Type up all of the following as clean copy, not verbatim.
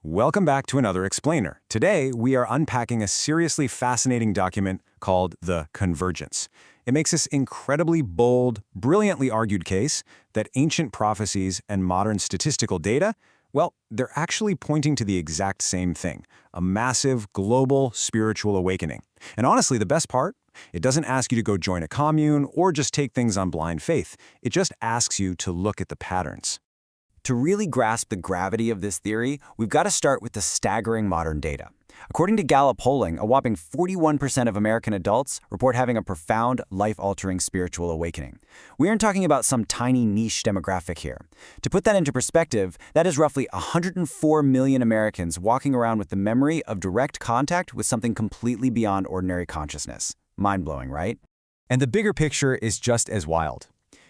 Welcome back to another explainer. Today, we are unpacking a seriously fascinating document called the Convergence. It makes this incredibly bold, brilliantly argued case that ancient prophecies and modern statistical data, well, they're actually pointing to the exact same thing, a massive, global spiritual awakening. And honestly, the best part? It doesn't ask you to go join a commune or just take things on blind faith. It just asks you to look at the patterns. To really grasp the gravity of this theory, we've got to start with the staggering modern data. According to Gallup polling, a whopping 41% of American adults report having a profound, life-altering spiritual awakening. We aren't talking about some tiny niche demographic here. To put that into perspective, that is roughly 104 million Americans walking around with the memory of direct contact with something completely beyond ordinary consciousness. Mind-blowing, right? And the bigger picture is just as wild.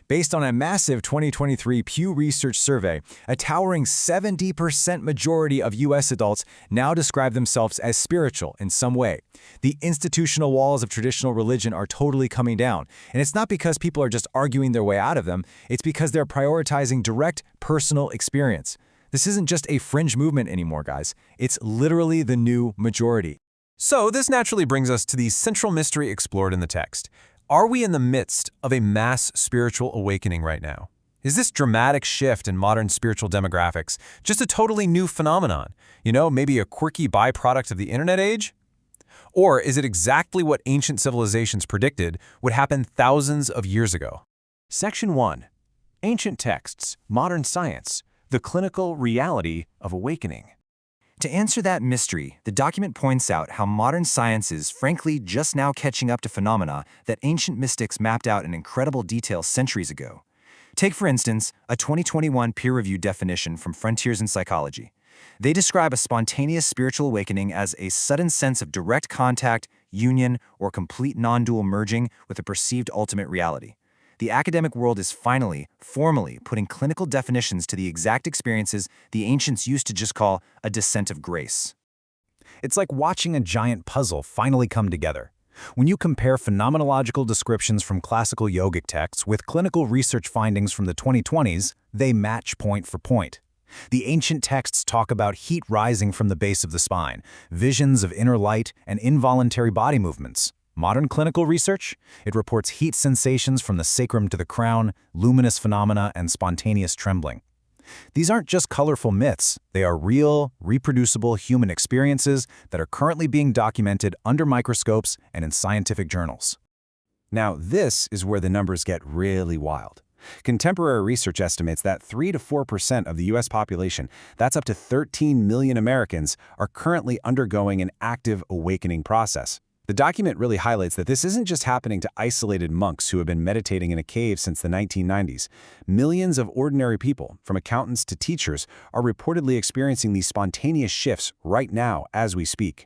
Based on a massive 2023 Pew Research survey, a towering 70% majority of U.S. adults now describe themselves as spiritual in some way. The institutional walls of traditional religion are totally coming down, and it's not because people are just arguing their way out of them, it's because they're prioritizing direct, personal experience. This isn't just a fringe movement anymore, guys. It's literally the new majority. So this naturally brings us to the central mystery explored in the text. Are we in the midst of a mass spiritual awakening right now? Is this dramatic shift in modern spiritual demographics just a totally new phenomenon? Maybe a quirky byproduct of the internet age? Or is it exactly what ancient civilizations predicted would happen thousands of years ago? Section 1. Ancient Texts, Modern Science, the Clinical Reality of Awakening. To answer that mystery, the document points out how modern science is, frankly, just now catching up to phenomena that ancient mystics mapped out in incredible detail centuries ago. Take, for instance, a 2021 peer-reviewed definition from Frontiers in Psychology. They describe a spontaneous spiritual awakening as a sudden sense of direct contact, union, or complete non-dual merging with a perceived ultimate reality. The academic world is finally, formally, putting clinical definitions to the exact experiences the ancients used to just call a descent of grace. It's like watching a giant puzzle finally come together. When you compare phenomenological descriptions from classical yogic texts with clinical research findings from the 2020s, they match point for point. The ancient texts talk about heat rising from the base of the spine, visions of inner light, and involuntary body movements. Modern clinical research? It reports heat sensations from the sacrum to the crown, luminous phenomena, and spontaneous trembling. These aren't just colorful myths. They are real, reproducible human experiences that are currently being documented under microscopes and in scientific journals. Now, this is where the numbers get really wild. Contemporary research estimates that 3 to 4% of the U.S. population, that's up to 13 million Americans, are currently undergoing an active awakening process. The document really highlights that this isn't just happening to isolated monks who have been meditating in a cave since the 1990s. Millions of ordinary people, from accountants to teachers, are reportedly experiencing these spontaneous shifts right now as we speak.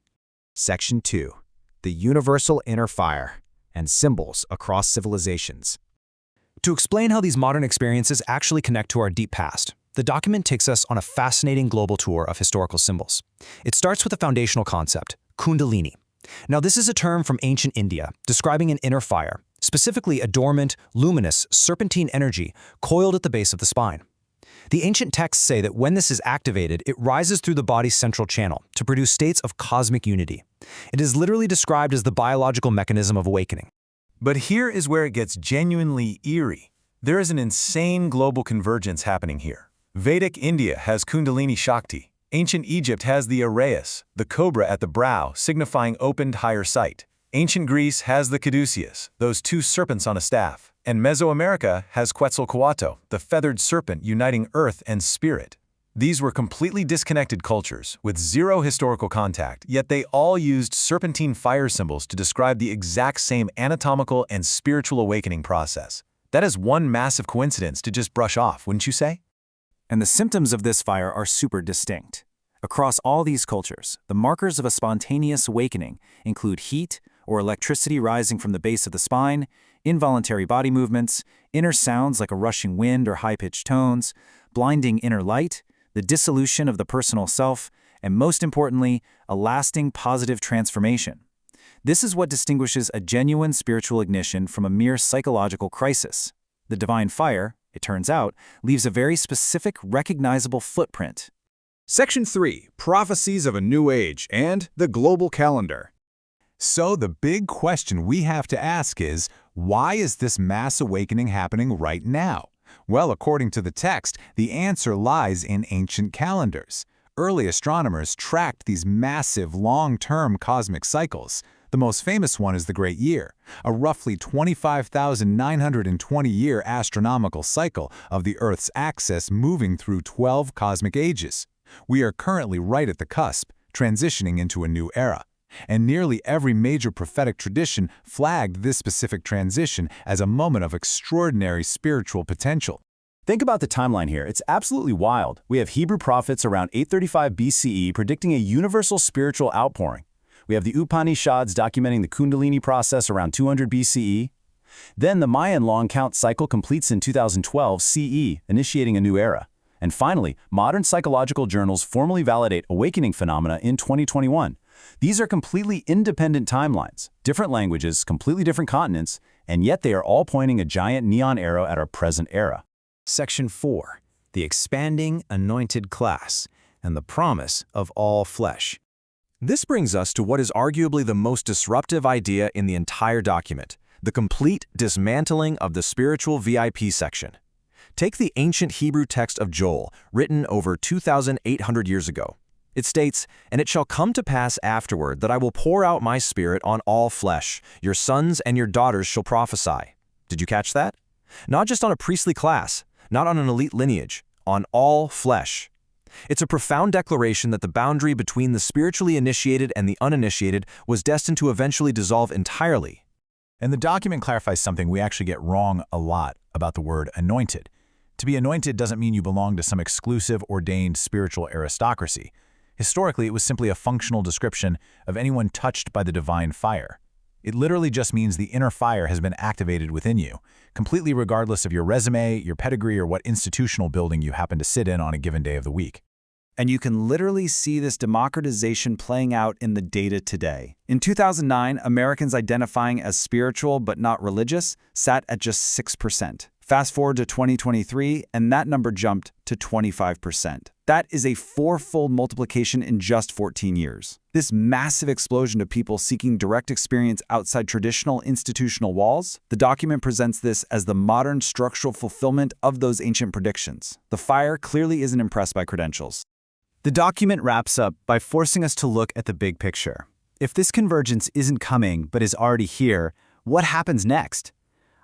Section 2. The Universal Inner Fire and Symbols Across Civilizations. To explain how these modern experiences actually connect to our deep past, the document takes us on a fascinating global tour of historical symbols. It starts with a foundational concept, Kundalini. Now, this is a term from ancient India describing an inner fire, specifically a dormant, luminous, serpentine energy coiled at the base of the spine. The ancient texts say that when this is activated, it rises through the body's central channel to produce states of cosmic unity. It is literally described as the biological mechanism of awakening. But here is where it gets genuinely eerie. There is an insane global convergence happening here. Vedic India has Kundalini Shakti. Ancient Egypt has the Uraeus, the cobra at the brow, signifying opened higher sight. Ancient Greece has the Caduceus, those two serpents on a staff. And Mesoamerica has Quetzalcoatl, the feathered serpent uniting earth and spirit. These were completely disconnected cultures, with zero historical contact, yet they all used serpentine fire symbols to describe the exact same anatomical and spiritual awakening process. That is one massive coincidence to just brush off, wouldn't you say? And the symptoms of this fire are super distinct. Across all these cultures, the markers of a spontaneous awakening include heat or electricity rising from the base of the spine, involuntary body movements, inner sounds like a rushing wind or high-pitched tones, blinding inner light, the dissolution of the personal self, and most importantly, a lasting positive transformation. This is what distinguishes a genuine spiritual ignition from a mere psychological crisis. The divine fire, it turns out, leaves a very specific, recognizable footprint. Section 3, Prophecies of a New Age and the Global Calendar. So the big question we have to ask is, why is this mass awakening happening right now? Well, according to the text, the answer lies in ancient calendars. Early astronomers tracked these massive, long-term cosmic cycles. The most famous one is the Great Year, a roughly 25,920-year astronomical cycle of the Earth's axis moving through 12 cosmic ages. We are currently right at the cusp, transitioning into a new era. And nearly every major prophetic tradition flagged this specific transition as a moment of extraordinary spiritual potential. Think about the timeline here. It's absolutely wild. We have Hebrew prophets around 835 BCE predicting a universal spiritual outpouring. We have the Upanishads documenting the Kundalini process around 200 BCE. Then the Mayan long count cycle completes in 2012 CE, initiating a new era. And finally, modern psychological journals formally validate awakening phenomena in 2021. These are completely independent timelines, different languages, completely different continents, and yet they are all pointing a giant neon arrow at our present era. Section 4, the expanding anointed class and the promise of all flesh. This brings us to what is arguably the most disruptive idea in the entire document, the complete dismantling of the spiritual VIP section. Take the ancient Hebrew text of Joel, written over 2,800 years ago. It states, "And it shall come to pass afterward that I will pour out my spirit on all flesh. Your sons and your daughters shall prophesy." Did you catch that? Not just on a priestly class, not on an elite lineage, on all flesh. It's a profound declaration that the boundary between the spiritually initiated and the uninitiated was destined to eventually dissolve entirely. And the document clarifies something we actually get wrong a lot about the word anointed. To be anointed doesn't mean you belong to some exclusive, ordained spiritual aristocracy. Historically, it was simply a functional description of anyone touched by the divine fire. It literally just means the inner fire has been activated within you, completely regardless of your resume, your pedigree, or what institutional building you happen to sit in on a given day of the week. And you can literally see this democratization playing out in the data today. In 2009, Americans identifying as spiritual but not religious sat at just 6%. Fast forward to 2023, and that number jumped to 25%. That is a fourfold multiplication in just 14 years. This massive explosion of people seeking direct experience outside traditional institutional walls, the document presents this as the modern structural fulfillment of those ancient predictions. The fire clearly isn't impressed by credentials. The document wraps up by forcing us to look at the big picture. If this convergence isn't coming but is already here, what happens next?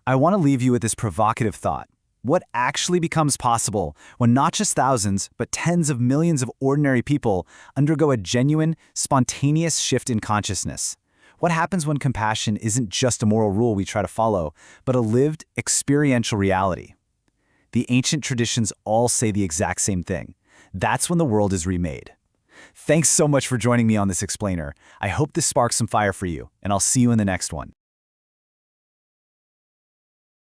I want to leave you with this provocative thought. What actually becomes possible when not just thousands, but tens of millions of ordinary people undergo a genuine, spontaneous shift in consciousness? What happens when compassion isn't just a moral rule we try to follow, but a lived, experiential reality? The ancient traditions all say the exact same thing. That's when the world is remade. Thanks so much for joining me on this explainer. I hope this sparks some fire for you, and I'll see you in the next one.